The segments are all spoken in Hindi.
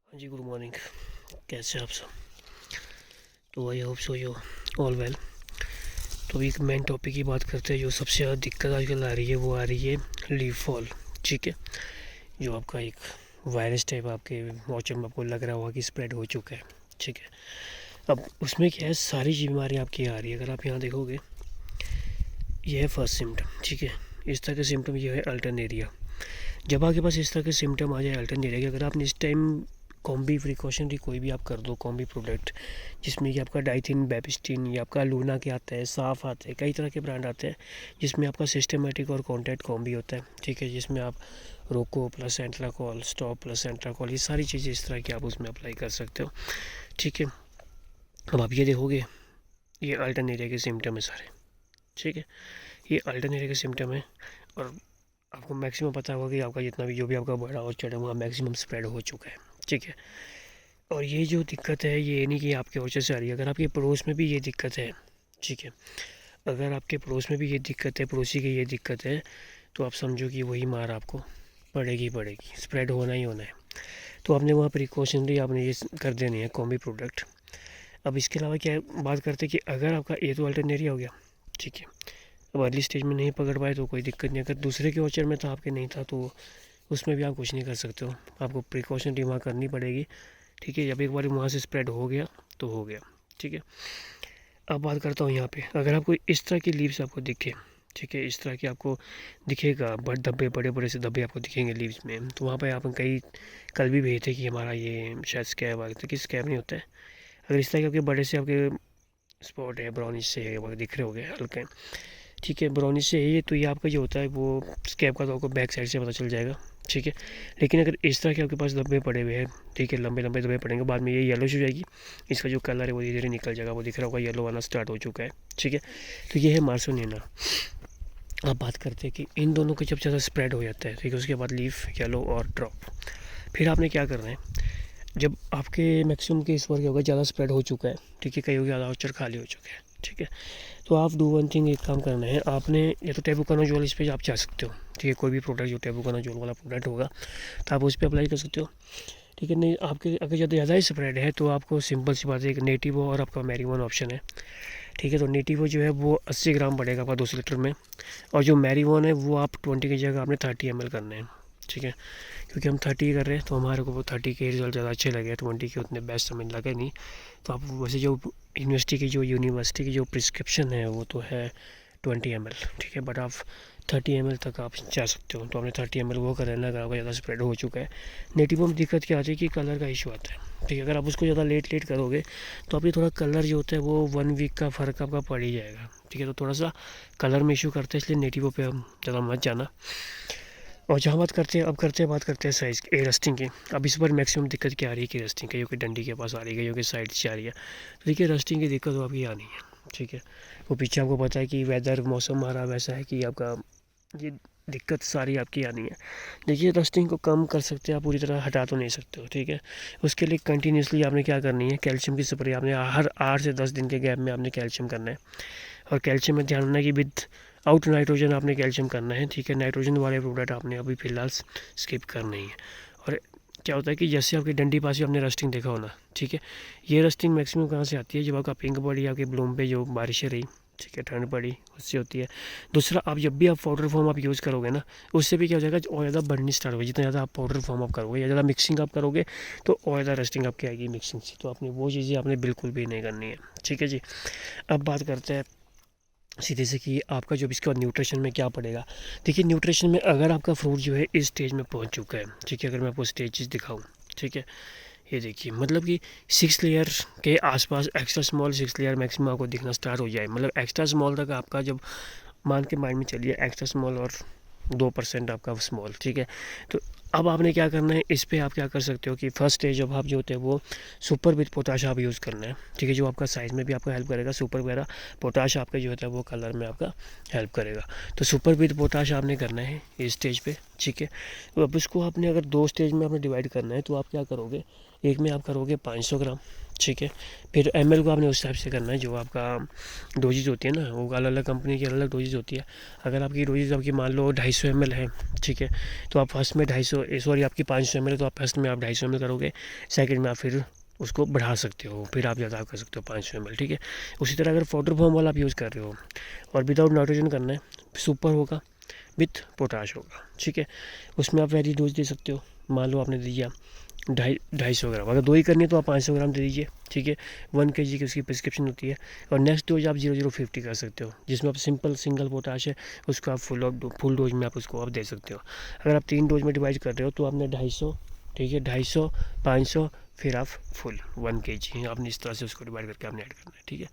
हाँ जी, गुड मॉर्निंग। कैसे हैं आप सब? तो I hope so you all well. तो अभी एक मेन टॉपिक की बात करते हैं। जो सबसे ज़्यादा दिक्कत आजकल आ रही है वो आ रही है लीफ फॉल। ठीक है, जो आपका एक वायरस टाइप आपके वॉचर में आपको लग रहा होगा कि स्प्रेड हो चुका है। ठीक है, अब उसमें क्या है, सारी बीमारी आपकी आ रही है। अगर आप यहाँ देखोगे, ये है फर्स्ट सिम्टम। ठीक है, इस तरह के सिम्टम ये है अल्टरनेरिया। जब आपके पास इस तरह के सिम्टम आ जाए अल्टरनेरिया के, अगर आपने इस टाइम कॉम्बी प्रिकॉशनरी कोई भी आप कर दो, कॉम्बी प्रोडक्ट जिसमें कि आपका डाइथिन, बेबिस्टिन या आपका लूना के आता है, साफ आते हैं, कई तरह के ब्रांड आते हैं जिसमें आपका सिस्टमेटिक और कॉन्टैक्ट कॉम्बी होता है। ठीक है, जिसमें आप रोको plus Antracol, stop plus Antracol, ये सारी चीज़ें इस तरह की आप उसमें अप्लाई कर सकते हो। ठीक है, अब आप ये देखोगे, ये अल्टरनेरिया के सिम्टम है सारे। ठीक है, ये अल्टरनेरिया के सिम्टम है। और आपको मैक्सिमम पता होगा कि आपका जितना भी जो भी आपका बड़ा और चढ़ा हुआ मैक्सिमम स्प्रेड हो चुका है। ठीक है, और ये जो दिक्कत है ये नहीं कि आपके वजह से आ रही है, अगर आपके पड़ोस में भी ये दिक्कत है। ठीक है, अगर आपके पड़ोस में भी ये दिक्कत है, पड़ोसी की ये दिक्कत है, तो आप समझो कि वही मार आपको पड़ेगी पड़ेगी, स्प्रेड होना ही होना है। तो आपने वहाँ प्रिकॉशनरी आपने ये कर देनी है कॉम्बी प्रोडक्ट। अब इसके अलावा क्या बात करते हैं कि अगर आपका ये तो अल्टरनेरिया हो गया। ठीक है, अब अर्ली स्टेज में नहीं पकड़ पाए तो कोई दिक्कत नहीं। अगर दूसरे के वॉचर में था आपके नहीं था तो उसमें भी आप कुछ नहीं कर सकते हो, आपको प्रिकॉशनरी वहाँ करनी पड़ेगी। ठीक है, जब एक बार वहाँ से स्प्रेड हो गया तो हो गया। ठीक है, अब बात करता हूँ यहाँ पे, अगर आपको इस तरह की लीव्स आपको दिखे, ठीक है, इस तरह की आपको दिखेगा, बड़े धब्बे, बड़े बड़े से धब्बे आपको दिखेंगे लीव्स में, तो वहाँ पे आप कई कल भी भेजे थे कि हमारा ये शायद स्कैब आ गया था, कि स्कैब नहीं होता है। अगर इस तरह के आपके बड़े से आपके स्पॉट है, ब्राउनिश से है, दिख रहे हो गए हल्के। ठीक है, ब्राउनिश से है ये, तो ये आपका जो होता है वो स्कैब का, तो आपको बैक साइड से पता चल जाएगा। ठीक है, लेकिन अगर इस तरह के आपके पास धब्बे पड़े हुए हैं, ठीक है, लंबे लंबे धब्बे पड़ेंगे, बाद में ये येलोश हो जाएगी, इसका जो कलर है वो धीरे धीरे निकल जाएगा, वो दिख रहा होगा येलो आना स्टार्ट हो चुका है। ठीक है, तो ये है मार्सोनिना। अब बात करते हैं कि इन दोनों के जब ज़्यादा स्प्रेड हो जाता है, ठीक है, उसके बाद लीफ, येलो और ड्रॉप, फिर आपने क्या करना है, जब आपके मैक्सिमम केस पर क्या होगा, ज़्यादा स्प्रेड हो चुका है, ठीक है, कई हो गया, वाउचर खाली हो चुके हैं। ठीक है, तो आप डू वन थिंग, एक काम करना है आपने, या तो टेबुकोनाजोल इस पर आप जा सकते हो। ठीक है, कोई भी प्रोडक्ट जो टेबुकोनाजोल वाला प्रोडक्ट होगा तो आप उस पर अप्लाई कर सकते हो। ठीक है, नहीं आपके अगर ज़्यादा ही स्प्रेड है तो आपको सिंपल सी बात है, एक नेटिवो और आपका मैरीवन ऑप्शन है। ठीक है, तो नेटिवो जो है वो 80 ग्राम पड़ेगा आपका 200 लीटर में, और जो मैरीवन है वो आप 20 की जगह आपने 30 ml करने हैं। ठीक है, क्योंकि हम 30 कर रहे हैं तो हमारे को वो 30 के रिजल्ट ज़्यादा अच्छे लगे, 20 के उतने बेस्ट हमें लगे नहीं। तो आप वैसे जो यूनिवर्सिटी की जो प्रिस्क्रिप्शन है वो तो है 20 ml। ठीक है, बट आप 30 ml तक आप जा सकते हो, तो आपने 30 ml वो कर लेना अगर आपका ज़्यादा स्प्रेड हो चुका है। नेटिवो में दिक्कत क्या आती है कि कलर का इशू आता है। ठीक है, अगर आप उसको ज़्यादा लेट लेट करोगे तो आपकी थोड़ा कलर जो होता है वो 1 वीक का फ़र्क आपका पड़ ही जाएगा। ठीक है, तो थोड़ा सा कलर में इशू करते हैं, इसलिए नेटिवो पे हम ज़्यादा मत जाना। और जहाँ बात करते हैं साइज़ की, रस्टिंग की। अब इस बार मैक्सिमम दिक्कत क्या आ रही है कि रस्टिंग कईयों की डंडी के पास आ रही है, कईयों की साइड से आ रही है। तो देखिए, रस्टिंग की दिक्कत तो आपकी आनी है। ठीक है, वो पीछे आपको पता है कि वेदर, मौसम हमारा वैसा है कि आपका ये दिक्कत सारी आपकी आनी है। देखिए, रस्टिंग को कम कर सकते हैं, आप पूरी तरह हटा तो नहीं सकते हो। ठीक है, उसके लिए कंटिन्यूसली आपने क्या करनी है, कैल्शियम की स्प्रे आपने हर 8 से 10 दिन के गैप में आपने कैल्शियम करना है। और कैल्शियम में ध्यान रखना है कि विद आउट नाइट्रोजन आपने कैल्शियम करना है। ठीक है, नाइट्रोजन वाले प्रोडक्ट आपने अभी फ़िलहाल स्किप करना ही है। और क्या होता है कि जैसे आपकी डंडी पास ही आपने रस्टिंग देखा होना। ठीक है, ये रस्टिंग मैक्सिमम कहाँ से आती है, जब आपका पिंक बॉडी आपके ब्लूम पे जो बारिशें रही, ठीक है, ठंड पड़ी, उससे होती है। दूसरा, आप जब भी आप पाउडर फॉर्म आप यूज़ करोगे ना, उससे भी क्या हो जाएगा, और ज़्यादा बढ़नी स्टार्ट होगी। जितना ज़्यादा आप पाउडर फॉर्म आप करोगे या ज़्यादा मिक्सिंग आप करोगे तो और ज़्यादा रस्टिंग आपकी आएगी मिक्सिंग से। तो आपने वो चीज़ें आपने बिल्कुल भी नहीं करनी है। ठीक है जी, अब बात करते हैं सीधे से कि आपका जो इसके बाद न्यूट्रिशन में क्या पड़ेगा। देखिए, न्यूट्रिशन में अगर आपका फ्रूट जो है इस स्टेज में पहुंच चुका है, ठीक है, अगर मैं आपको स्टेजेस दिखाऊं, ठीक है, ये देखिए, मतलब कि 6 लेयर के आसपास एक्स्ट्रा स्मॉल 6 लेयर मैक्सिमम आपको दिखना स्टार्ट हो जाए। मतलब एक्स्ट्रा स्मॉल तक आपका जब मान के माइंड में चलिए, एक्स्ट्रा स्मॉल और 2% आपका स्मॉल। ठीक है, तो अब आपने क्या करना है, इस पे आप क्या कर सकते हो कि फर्स्ट स्टेज जब आप जो होते हैं वो सुपर विद पोटाश आप यूज़ करना है। ठीक है, जो आपका साइज़ में भी आपका हेल्प करेगा, सुपर वगैरह पोटाश आपका जो होता है वो कलर में आपका हेल्प करेगा। तो सुपर विद पोटाश आपने करना है इस स्टेज पे। ठीक है, तो अब इसको आपने अगर 2 स्टेज में आपने डिवाइड करना है तो आप क्या करोगे, एक में आप करोगे 500 ग्राम, ठीक है। फिर ml को आपने उस टाइप से करना है, जो आपका डोजेज होती है ना, वो अलग अलग कंपनी की अलग अलग डोजेज होती है। अगर आपकी डोजेज आपकी मान लो 250 ml है, ठीक है, तो आप फर्स्ट में 250 सॉरी आपकी 500 ml है, तो आप फर्स्ट में आप 250 ml करोगे, सेकंड में आप फिर उसको बढ़ा सकते हो, फिर आप ज़्यादा कर सकते हो 500 ml, ठीक है। उसी तरह अगर वाटर फॉर्म वाला आप यूज़ कर रहे हो और विदाउट नाइट्रोजन करना है, सुपर होगा विथ पोटाश होगा, ठीक है, उसमें आप वैरी डोज दे सकते हो। मान लो आपने दिया 250 ग्राम, अगर 2 ही करनी है तो आप 500 ग्राम दे दीजिए, ठीक है। 1 kg की उसकी प्रिस्क्रिप्शन होती है। और नेक्स्ट डोज आप 0050 कर सकते हो, जिसमें आप सिंपल सिंगल पोटाश है उसको आप फुल डोज में आप उसको आप दे सकते हो। अगर आप 3 डोज में डिवाइड कर रहे हो तो आपने 250, ठीक है, 250, 500, फिर आप फुल 1 kg आपने इस तरह से उसको डिवाइड करके आपने ऐड करना है, ठीक है।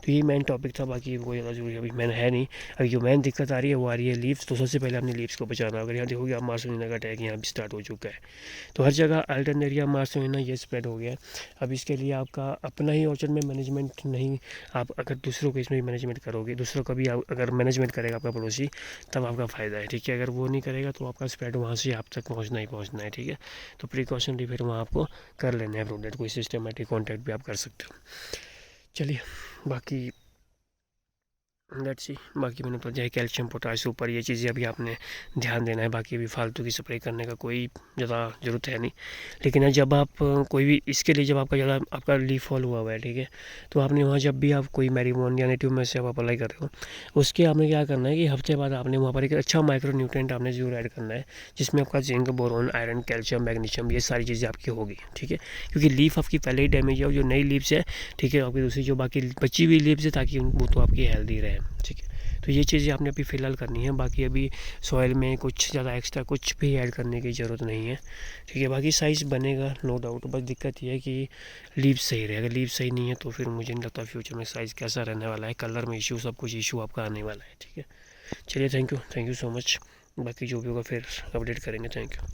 तो ये मेन टॉपिक था, बाकी कोई ज़्यादा जरूरी अभी मैंने है नहीं। अभी जो मेन दिक्कत आ रही है वो आ रही है लीव्स। तो सबसे पहले अपने लीव्स को बचाना। अगर यहाँ देखोगे आप मार्सोनिना का अटैक यहाँ भी स्टार्ट हो चुका है, तो हर जगह अल्टरनेरिया मार्सोनिना ये स्प्रेड हो गया है। अब इसके लिए आपका अपना ही ऑर्चर्ड में मैनेजमेंट नहीं, आप अगर दूसरों को इसमें भी मैनेजमेंट करोगे, दूसरों का भी अगर मैनेजमेंट करेगा आपका पड़ोसी, तब आपका फ़ायदा है, ठीक है। अगर वो नहीं करेगा तो आपका स्प्रेड वहाँ से आप तक पहुँचना ही पहुँचना है, ठीक है। तो प्रिकॉशनली फिर वहाँ आपको कर लेना है प्रोडक्ट, कोई सिस्टमेटिक कॉन्टैक्ट भी आप कर सकते हो। चलिए, बाकी लेट्स सी, बाकी मैंने तो जाए कैल्शियम पोटाश ऊपर ये चीज़ें अभी आपने ध्यान देना है। बाकी अभी फालतू की स्प्रे करने का कोई ज़्यादा ज़रूरत है नहीं। लेकिन जब आप कोई भी इसके लिए, जब आपका ज़्यादा आपका लीफ फॉल हुआ हुआ है, ठीक है, तो आपने वहाँ जब भी आप कोई मैरीमोन या नेटिव में से आप अप्लाई कर रहे हो, उसके आपने क्या करना है कि हफ्ते बाद आपने वहाँ पर एक अच्छा माइक्रो न्यूट्रेंट आपने जरूर ऐड करना है, जिसमें आपका zinc, boron, iron, calcium, magnesium, ये सारी चीज़ें आपकी होगी, ठीक है। क्योंकि लीफ आपकी पहले ही डैमेज है और जो नई लीव्स है, ठीक है, आपकी दूसरी जो बाकी बची हुई लीव्स है, ताकि वो तो आपकी हेल्दी रहे, ठीक है। तो ये चीज़ें आपने अभी फ़िलहाल करनी है। बाकी अभी सॉइल में कुछ ज़्यादा एक्स्ट्रा कुछ भी ऐड करने की ज़रूरत नहीं है, ठीक है। बाकी साइज़ बनेगा नो डाउट, बस दिक्कत ये है कि लीव्स सही रहे। अगर लीव्स सही नहीं है तो फिर मुझे नहीं लगता फ्यूचर में साइज़ कैसा रहने वाला है, कलर में इशू, सब कुछ इशू आपका आने वाला है, ठीक है। चलिए, थैंक यू सो मच। बाकी जो भी होगा फिर अपडेट करेंगे। Thank you.